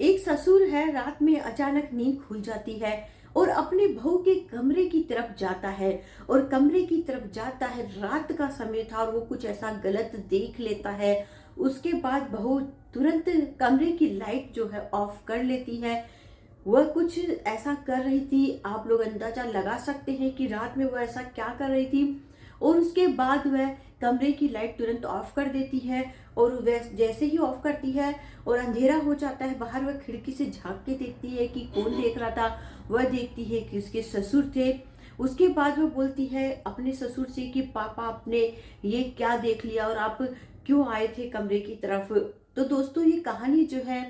एक ससुर है, रात में अचानक नींद खुल जाती है और अपने बहू के कमरे की तरफ जाता है। और कमरे की तरफ जाता है, रात का समय था और वो कुछ ऐसा गलत देख लेता है। उसके बाद बहू तुरंत कमरे की लाइट जो है ऑफ कर लेती है। वह कुछ ऐसा कर रही थी, आप लोग अंदाजा लगा सकते हैं कि रात में वह ऐसा क्या कर रही थी। और उसके बाद वह कमरे की लाइट तुरंत ऑफ कर देती है। और वह जैसे ही ऑफ करती है और अंधेरा हो जाता है, बाहर वह खिड़की से झांक के देखती है कि कौन देख रहा था। वह देखती है कि उसके ससुर थे। उसके बाद वह बोलती है अपने ससुर से कि पापा, आपने ये क्या देख लिया और आप क्यों आए थे कमरे की तरफ। तो दोस्तों, ये कहानी जो है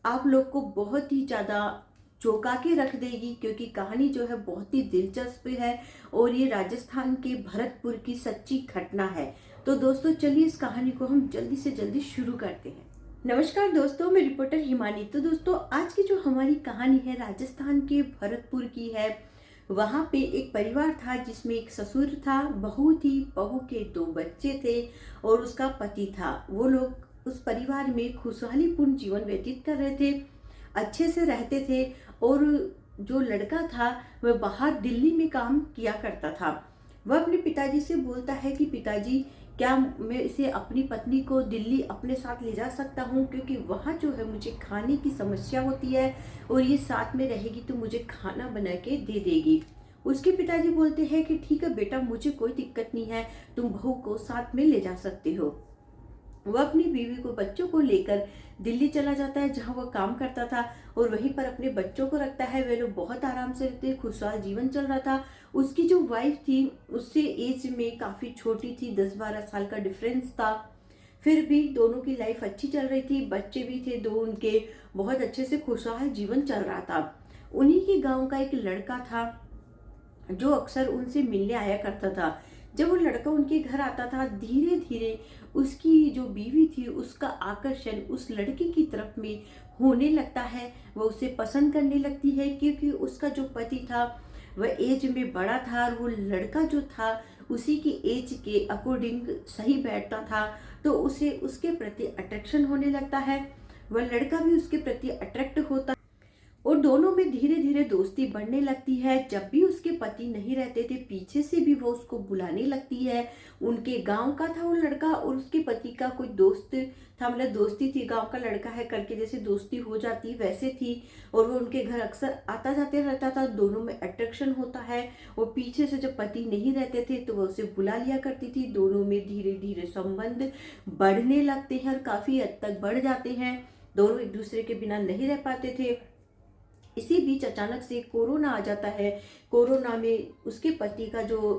आप लोग को बहुत ही ज़्यादा चौंका के रख देगी, क्योंकि कहानी जो है बहुत ही दिलचस्प है और ये राजस्थान के भरतपुर की सच्ची घटना है। तो दोस्तों, चलिए इस कहानी को हम जल्दी से जल्दी शुरू करते हैं। नमस्कार दोस्तों, मैं रिपोर्टर हिमानी। तो दोस्तों, आज की जो हमारी कहानी है राजस्थान के भरतपुर की है। वहाँ पे एक परिवार था जिसमें एक ससुर था, बहू थी, बहू के 2 बच्चे थे और उसका पति था। वो लोग उस परिवार में खुशहालीपूर्ण जीवन व्यतीत कर रहे थे, अच्छे से रहते थे। और जो लड़का था वह बाहर दिल्ली में काम किया करता था। वह अपने पिताजी से बोलता है कि पिताजी, क्या मैं इसे अपनी पत्नी को दिल्ली अपने साथ ले जा सकता हूँ, क्योंकि वहाँ जो है मुझे खाने की समस्या होती है और ये साथ में रहेगी तो मुझे खाना बना के दे देगी। उसके पिताजी बोलते हैं कि ठीक है बेटा, मुझे कोई दिक्कत नहीं है, तुम बहू को साथ में ले जा सकते हो। वह अपनी बीवी को, बच्चों को लेकर दिल्ली चला जाता है जहां वह काम करता था और वहीं पर अपने बच्चों को रखता है। वे लोग बहुत आराम से रहते, खुशहाल जीवन चल रहा था। उसकी जो वाइफ थी उससे एज में काफ़ी छोटी थी, 10-12 साल का डिफरेंस था। फिर भी दोनों की लाइफ अच्छी चल रही थी, बच्चे भी थे 2 उनके, बहुत अच्छे से खुशहाल जीवन चल रहा था। उन्हीं के गाँव का एक लड़का था जो अक्सर उनसे मिलने आया करता था। जब वो लड़का उनके घर आता था, धीरे धीरे उसकी जो बीवी थी उसका आकर्षण उस लड़के की तरफ में होने लगता है। वह उसे पसंद करने लगती है, क्योंकि उसका जो पति था वह एज में बड़ा था और वो लड़का जो था उसी की एज के अकॉर्डिंग सही बैठता था। तो उसे उसके प्रति अट्रैक्शन होने लगता है, वह लड़का भी उसके प्रति अट्रैक्ट होता और दोनों में धीरे धीरे दोस्ती बढ़ने लगती है। जब भी उसके पति नहीं रहते थे, पीछे से भी वो उसको बुलाने लगती है। उनके गांव का था वो लड़का और उसके पति का कोई दोस्त था, मतलब दोस्ती थी, गांव का लड़का है करके जैसे दोस्ती हो जाती वैसे थी। और वो उनके घर अक्सर आता जाते रहता था, दोनों में अट्रैक्शन होता है। और पीछे से जब पति नहीं रहते थे तो वो उसे बुला लिया करती थी। दोनों में धीरे धीरे संबंध बढ़ने लगते हैं और काफी हद तक बढ़ जाते हैं। दोनों एक दूसरे के बिना नहीं रह पाते थे। इसी बीच अचानक से कोरोना आ जाता है। कोरोना में उसके पति का जो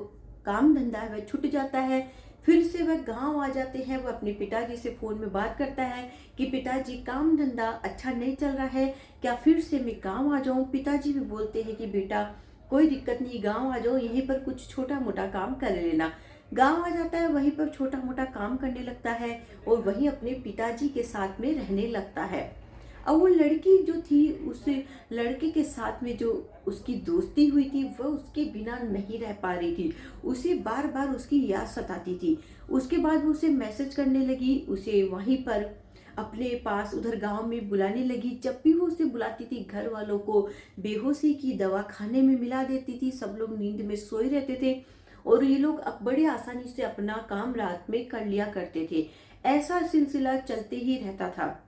काम धंधा है वह छूट जाता है। फिर से वह गांव आ जाते हैं। वह अपने पिताजी से फोन में बात करता है कि पिताजी, काम धंधा अच्छा नहीं चल रहा है, क्या फिर से मैं गांव आ जाऊं। पिताजी भी बोलते हैं कि बेटा कोई दिक्कत नहीं, गांव आ जाओ, यहीं पर कुछ छोटा मोटा काम कर लेना। गांव आ जाता है, वहीं पर छोटा मोटा काम करने लगता है और वहीं अपने पिताजी के साथ में रहने लगता है। अब वो लड़की जो थी, उस लड़के के साथ में जो उसकी दोस्ती हुई थी वह उसके बिना नहीं रह पा रही थी। उसे बार बार उसकी याद सताती थी। उसके बाद वो उसे मैसेज करने लगी, उसे वहीं पर अपने पास उधर गांव में बुलाने लगी। जब भी वो उसे बुलाती थी, घर वालों को बेहोशी की दवा खाने में मिला देती थी। सब लोग नींद में सोए रहते थे और ये लोग अब बड़े आसानी से अपना काम रात में कर लिया करते थे। ऐसा सिलसिला चलते ही रहता था।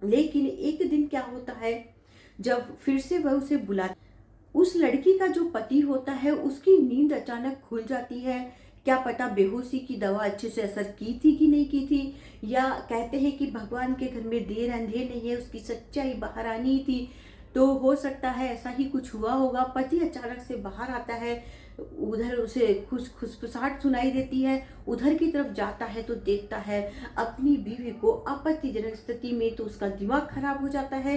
लेकिन एक दिन क्या होता है, जब फिर से वह उसे बुला, उस लड़की का जो पति होता है उसकी नींद अचानक खुल जाती है। क्या पता बेहोशी की दवा अच्छे से असर की थी कि नहीं की थी, या कहते हैं कि भगवान के घर में देर अंधेर नहीं है, उसकी सच्चाई बाहर आनी ही थी। तो हो सकता है ऐसा ही कुछ हुआ होगा। पति अचानक से बाहर आता है, उधर उसे खुसफुसाहट सुनाई देती है। उधर की तरफ जाता है तो देखता है अपनी बीवी को आपत्तिजनक स्थिति में। तो उसका दिमाग खराब हो जाता है।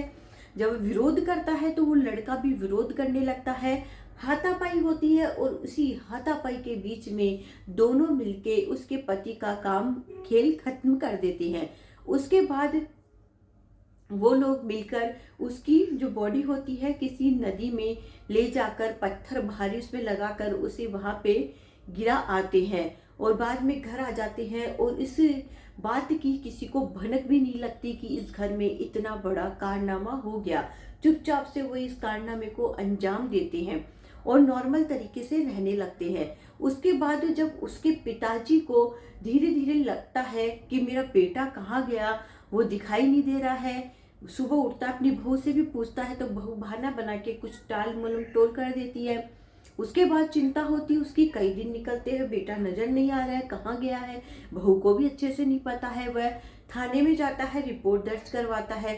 जब विरोध करता है तो वो लड़का भी विरोध करने लगता है। हाथापाई होती है और उसी हाथापाई के बीच में दोनों मिलके उसके पति का काम खेल खत्म कर देते हैं। उसके बाद वो लोग मिलकर उसकी जो बॉडी होती है किसी नदी में ले जाकर पत्थर भारी उसमें लगाकर उसे वहां पे गिरा आते हैं। और बाद में घर आ जाते हैं और इस बात की किसी को भनक भी नहीं लगती कि इस घर में इतना बड़ा कारनामा हो गया। चुपचाप से वो इस कारनामे को अंजाम देते हैं और नॉर्मल तरीके से रहने लगते हैं। उसके बाद जब उसके पिताजी को धीरे धीरे लगता है कि मेरा बेटा कहाँ गया, वो दिखाई नहीं दे रहा है, सुबह उठता अपनी बहू से भी पूछता है तो बहू बहाना बना के कुछ टाल मलम टोल कर देती है। उसके बाद चिंता होती है उसकी, कई दिन निकलते हैं, बेटा नजर नहीं आ रहा है, कहाँ गया है, बहू को भी अच्छे से नहीं पता है। वह थाने में जाता है, रिपोर्ट दर्ज करवाता है।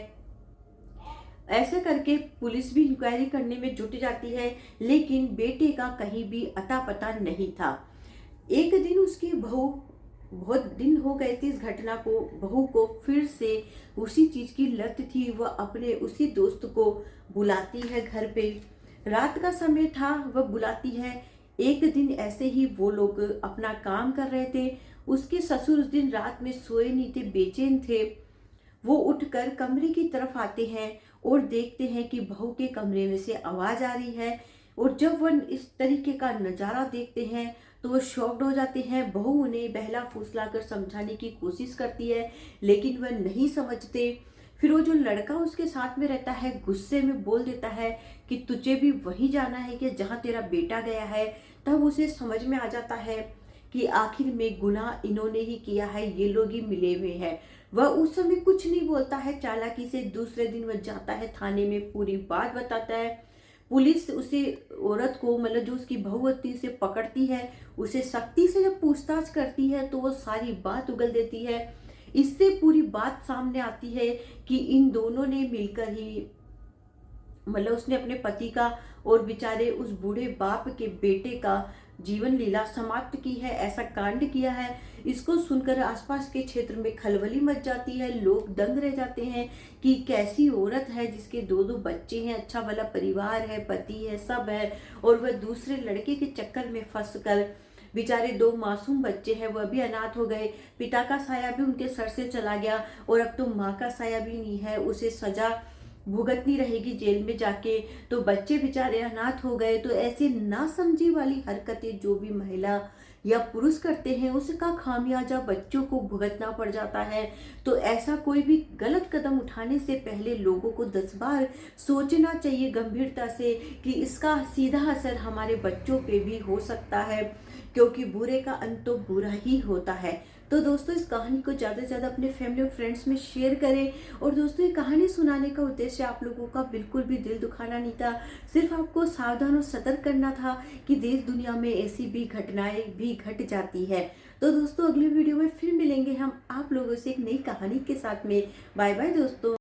ऐसे करके पुलिस भी इंक्वायरी करने में जुट जाती है, लेकिन बेटे का कहीं भी अता पता नहीं था। एक दिन उसकी बहू, बहुत दिन हो गए थे इस घटना को, बहू को फिर से उसी चीज की लत थी। वह अपने उसी दोस्त को बुलाती है घर पे, रात का समय था, वह बुलाती है। एक दिन ऐसे ही वो लोग अपना काम कर रहे थे, उसके ससुर उस दिन रात में सोए नहीं थे, बेचैन थे। वो उठकर कमरे की तरफ आते हैं और देखते हैं कि बहू के कमरे में से आवाज आ रही है। और जब वह इस तरीके का नज़ारा देखते हैं तो वो शॉक्ड हो जाते हैं। बहू उन्हें बहला फुसला कर समझाने की कोशिश करती है, लेकिन वह नहीं समझते। फिर वो जो लड़का उसके साथ में रहता है गुस्से में बोल देता है कि तुझे भी वहीं जाना है कि जहाँ तेरा बेटा गया है। तब उसे समझ में आ जाता है कि आखिर में गुनाह इन्होंने ही किया है, ये लोग ही मिले हुए हैं। वह उस समय कुछ नहीं बोलता है, चालाकी से दूसरे दिन वह जाता है थाने में, पूरी बात बताता है। पुलिस उसे, औरत को, मतलब जो उसकी बहू होती है, उसे पकड़ती है। उसे सख्ती से जब पूछताछ करती है तो वो सारी बात उगल देती है। इससे पूरी बात सामने आती है कि इन दोनों ने मिलकर ही, मतलब उसने अपने पति का और बेचारे उस बूढ़े बाप के बेटे का जीवन लीला समाप्त की है, ऐसा कांड किया है। इसको सुनकर आसपास के क्षेत्र में खलबली मच जाती है, लोग दंग रह जाते हैं कि कैसी औरत है जिसके दो दो बच्चे हैं, अच्छा भला परिवार है, पति है, सब है, और वह दूसरे लड़के के चक्कर में फंस कर, बेचारे दो मासूम बच्चे हैं वह भी अनाथ हो गए, पिता का साया भी उनके सर से चला गया और अब तो माँ का साया भी नहीं है, उसे सजा भुगतनी रहेगी जेल में जाके, तो बच्चे बेचारे अनाथ हो गए। तो ऐसी नासमझी वाली हरकतें जो भी महिला या पुरुष करते हैं उसका खामियाजा बच्चों को भुगतना पड़ जाता है। तो ऐसा कोई भी गलत कदम उठाने से पहले लोगों को 10 बार सोचना चाहिए गंभीरता से कि इसका सीधा असर हमारे बच्चों पे भी हो सकता है, क्योंकि बुरे का अंत तो बुरा ही होता है। तो दोस्तों इस कहानी को ज़्यादा से ज़्यादा अपने फैमिली और फ्रेंड्स में शेयर करें। और दोस्तों ये कहानी सुनाने का उद्देश्य आप लोगों का बिल्कुल भी दिल दुखाना नहीं था, सिर्फ आपको सावधान और सतर्क करना था कि देश दुनिया में ऐसी भी घटनाएं भी घट जाती है। तो दोस्तों अगली वीडियो में फिर मिलेंगे हम आप लोगों से एक नई कहानी के साथ में। बाय बाय दोस्तों।